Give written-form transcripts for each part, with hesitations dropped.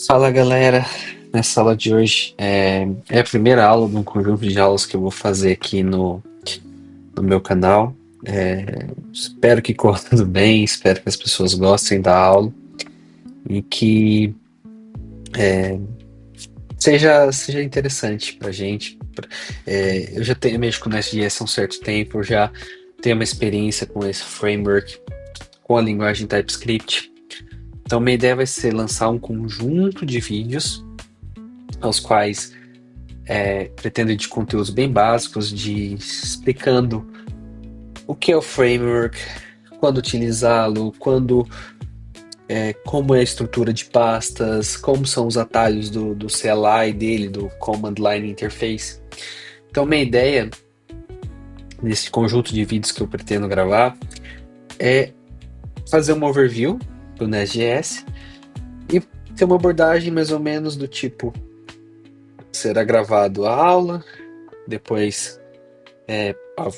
Fala galera, nessa aula de hoje é a primeira aula de um conjunto de aulas que eu vou fazer aqui no meu canal. Espero que corra tudo bem, espero que as pessoas gostem da aula e que seja interessante pra gente. Eu já tenho mexo com Nest.js há um certo tempo, eu já tenho uma experiência com esse framework, com a linguagem TypeScript. Então minha ideia vai ser lançar um conjunto de vídeos aos quais pretendo de conteúdos bem básicos, de explicando o que é o framework, quando utilizá-lo, como é a estrutura de pastas, como são os atalhos do CLI dele, do Command Line Interface. Então, minha ideia nesse conjunto de vídeos que eu pretendo gravar é fazer uma overview do Nest.js e ter uma abordagem mais ou menos do tipo: será gravado a aula, depois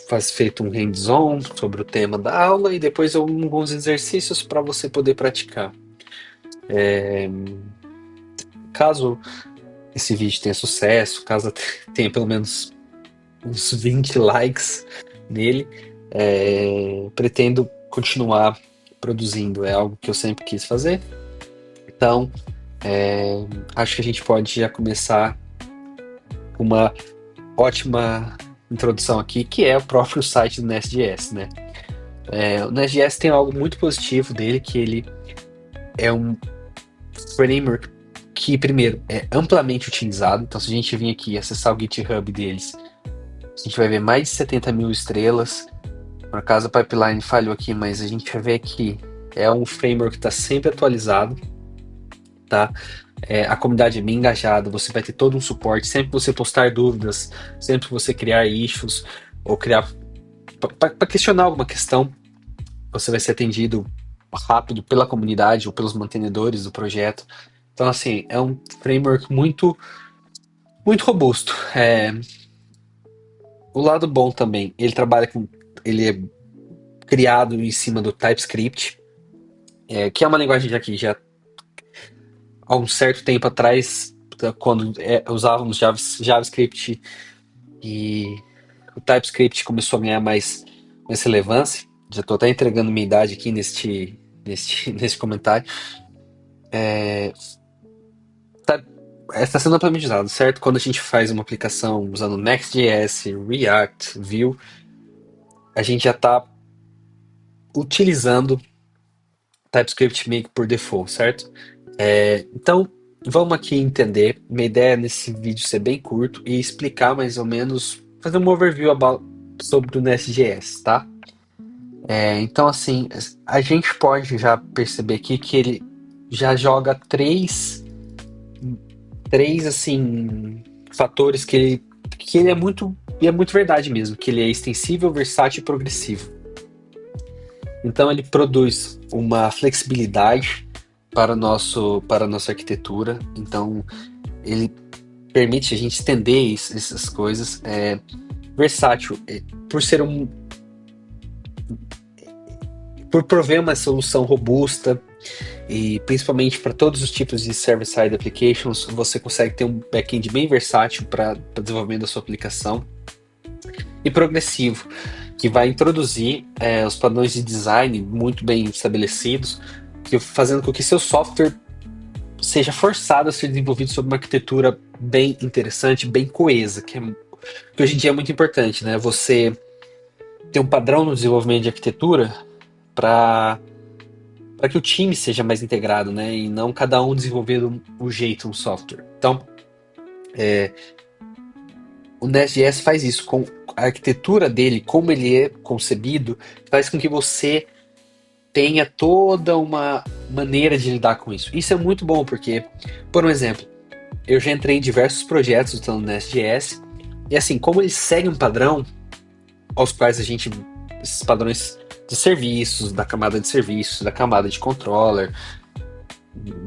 faz feito um hands-on sobre o tema da aula e depois alguns exercícios para você poder praticar. Caso esse vídeo tenha sucesso, caso tenha pelo menos uns 20 likes nele, pretendo continuar produzindo. É algo que eu sempre quis fazer. Então, acho que a gente pode já começar com uma ótima introdução aqui, que é o próprio site do Nest.js, né? O Nest.js tem algo muito positivo dele, que ele é um framework que, primeiro, é amplamente utilizado. Então, se a gente vir aqui e acessar o GitHub deles, a gente vai ver mais de 70 mil estrelas. Por acaso a pipeline falhou aqui, mas a gente vai ver que é um framework que está sempre atualizado, tá? A comunidade é bem engajada, você vai ter todo um suporte. Sempre que você postar dúvidas, sempre que você criar issues, ou criar para questionar alguma questão, você vai ser atendido rápido pela comunidade ou pelos mantenedores do projeto. Então, assim, é um framework muito robusto. O lado bom também, ele é criado em cima do TypeScript, que é uma linguagem que já há um certo tempo atrás, quando usávamos JavaScript e o TypeScript começou a ganhar mais relevância. Já estou até entregando minha idade aqui neste comentário. Tá, está sendo amplamente usado, certo? Quando a gente faz uma aplicação usando Next.js, React, Vue, a gente já está utilizando TypeScript meio que por default, certo? Então, vamos aqui entender. Minha ideia é nesse vídeo ser bem curto e explicar mais ou menos, fazer um overview sobre o Nest.js, tá? Então, assim, a gente pode já perceber aqui que ele já joga três assim, fatores que ele é muito verdade mesmo, que ele é extensível, versátil e progressivo. Então ele produz uma flexibilidade para a nossa arquitetura. Então ele permite a gente estender essas coisas. Versátil, por prover uma solução robusta e principalmente para todos os tipos de server-side applications, você consegue ter um back-end bem versátil para desenvolvimento da sua aplicação. E progressivo, que vai introduzir os padrões de design muito bem estabelecidos, fazendo com que seu software seja forçado a ser desenvolvido sob uma arquitetura bem interessante, bem coesa, que hoje em dia é muito importante, né? Você ter um padrão no desenvolvimento de arquitetura para que o time seja mais integrado, né? E não cada um desenvolver um jeito um software. Então, o Nest.js faz isso com a arquitetura dele, como ele é concebido, faz com que você tenha toda uma maneira de lidar com isso. Isso é muito bom porque, por um exemplo, eu já entrei em diversos projetos usando Nest.js e assim, como ele segue um padrão aos quais esses padrões de serviços, da camada de serviços, da camada de controller,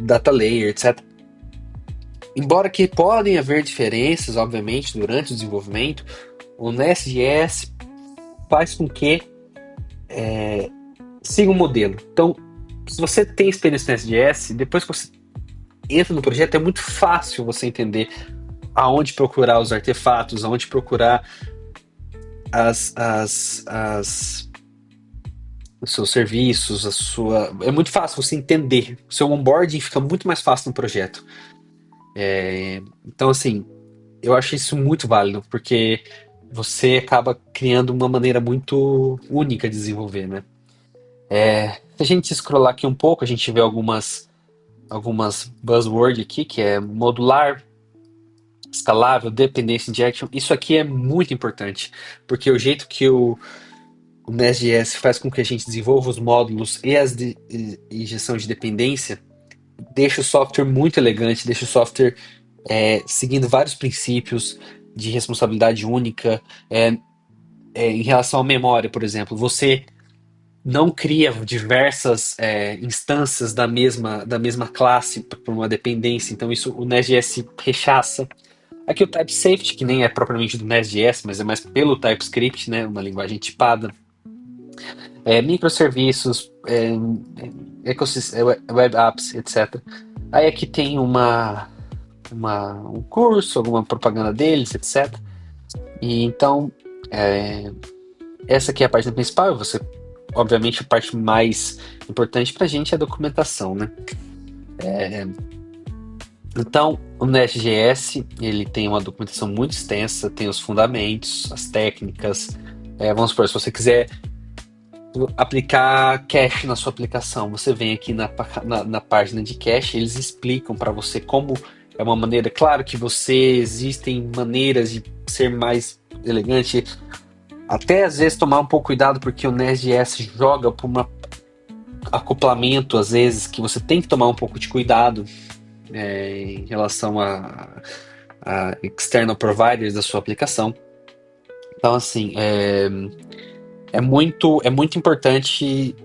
data layer, etc. Embora que podem haver diferenças, obviamente, durante o desenvolvimento, o Nest.js faz com que siga um modelo. Então, se você tem experiência no Nest.js, depois que você entra no projeto, é muito fácil você entender aonde procurar os artefatos, aonde procurar as, as, as, os seus serviços, a sua. É muito fácil você entender. O seu onboarding fica muito mais fácil no projeto. Então, assim, eu acho isso muito válido, porque você acaba criando uma maneira muito única de desenvolver, né? Se a gente scrollar aqui um pouco, a gente vê algumas buzzwords aqui, que é modular, escalável, dependency injection. Isso aqui é muito importante, porque o jeito que o Nest.js faz com que a gente desenvolva os módulos e as injeção de dependência deixa o software muito elegante, deixa o software seguindo vários princípios de responsabilidade única. Em relação à memória, por exemplo, você não cria diversas instâncias da mesma classe para uma dependência, então isso o Nest.js rechaça. Aqui o TypeSafety, que nem é propriamente do Nest.js, mas é mais pelo TypeScript, né, uma linguagem tipada. Microserviços, web apps, etc. Aí aqui tem um curso, alguma propaganda deles, etc. E então, essa aqui é a página principal. Você, obviamente, a parte mais importante para a gente é a documentação, né? Então, o Nest.js, ele tem uma documentação muito extensa, tem os fundamentos, as técnicas. Vamos supor, se você quiser aplicar cache na sua aplicação, você vem aqui na página de cache, eles explicam para você como é uma maneira. Claro que existem maneiras de ser mais elegante, até às vezes tomar um pouco cuidado, porque o Nest.js joga por um acoplamento, às vezes, que você tem que tomar um pouco de cuidado em relação a external providers da sua aplicação. Então, assim, é muito importante,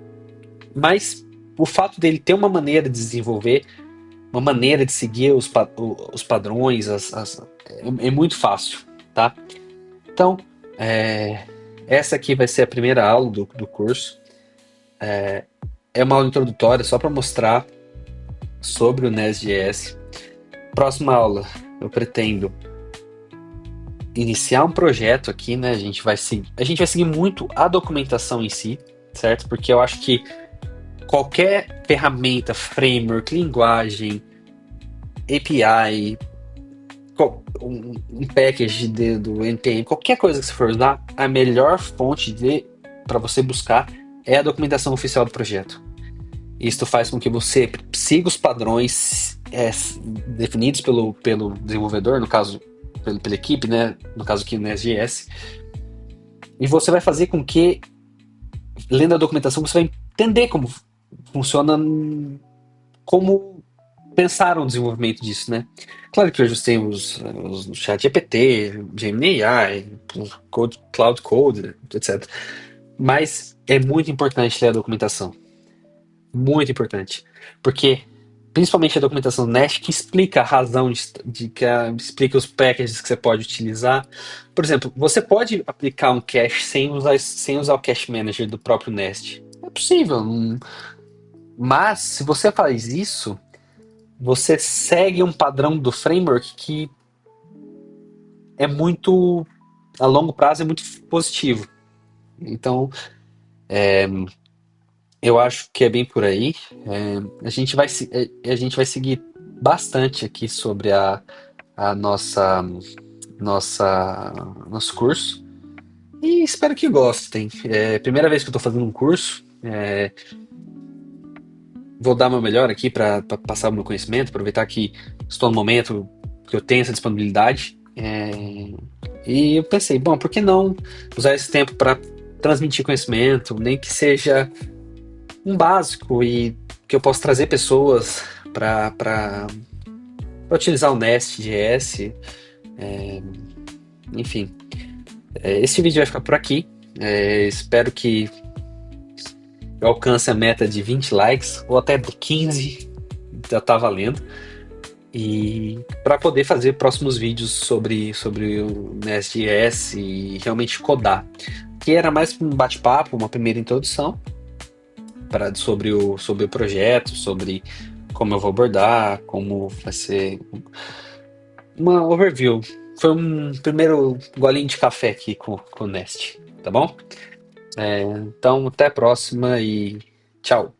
mas o fato dele ter uma maneira de desenvolver, uma maneira de seguir os padrões, é muito fácil, tá? Então, essa aqui vai ser a primeira aula do curso. É uma aula introdutória só para mostrar sobre o Nest.js. Próxima aula, eu pretendo iniciar um projeto aqui, né? A gente vai seguir muito a documentação em si, certo? Porque eu acho que qualquer ferramenta, framework, linguagem, API, um package do NPM, qualquer coisa que você for usar, a melhor fonte para você buscar é a documentação oficial do projeto. Isto faz com que você siga os padrões definidos pelo desenvolvedor, no caso, pela equipe, né? No caso aqui no Nest.js. E você vai fazer com que, lendo a documentação, você vai entender como funciona, como pensaram o desenvolvimento disso, né? Claro que hoje tem os ChatGPT, Gemini AI, Cloud Code, etc. Mas é muito importante ler a documentação. Muito importante. Porque, principalmente a documentação do Nest, que explica a razão explica os packages que você pode utilizar. Por exemplo, você pode aplicar um cache sem usar o Cache Manager do próprio Nest. É possível. Mas, se você faz isso, você segue um padrão do framework que é muito, a longo prazo, é muito positivo. Então, eu acho que é bem por aí. A gente vai seguir bastante aqui sobre a nosso curso. E espero que gostem. Primeira vez que eu estou fazendo um curso. Vou dar meu melhor aqui para passar o meu conhecimento, aproveitar que estou no momento que eu tenho essa disponibilidade. E eu pensei, bom, por que não usar esse tempo para transmitir conhecimento, nem que seja um básico, e que eu possa trazer pessoas para utilizar o Nest.js. Enfim, esse vídeo vai ficar por aqui. Espero que eu alcance a meta de 20 likes, ou até 15, já tá valendo. E para poder fazer próximos vídeos sobre o Nest.js e realmente codar. Que era mais um bate-papo, uma primeira introdução sobre o projeto, sobre como eu vou abordar, como vai ser uma overview. Foi um primeiro golinho de café aqui com o Nest, tá bom? Então, até a próxima e tchau.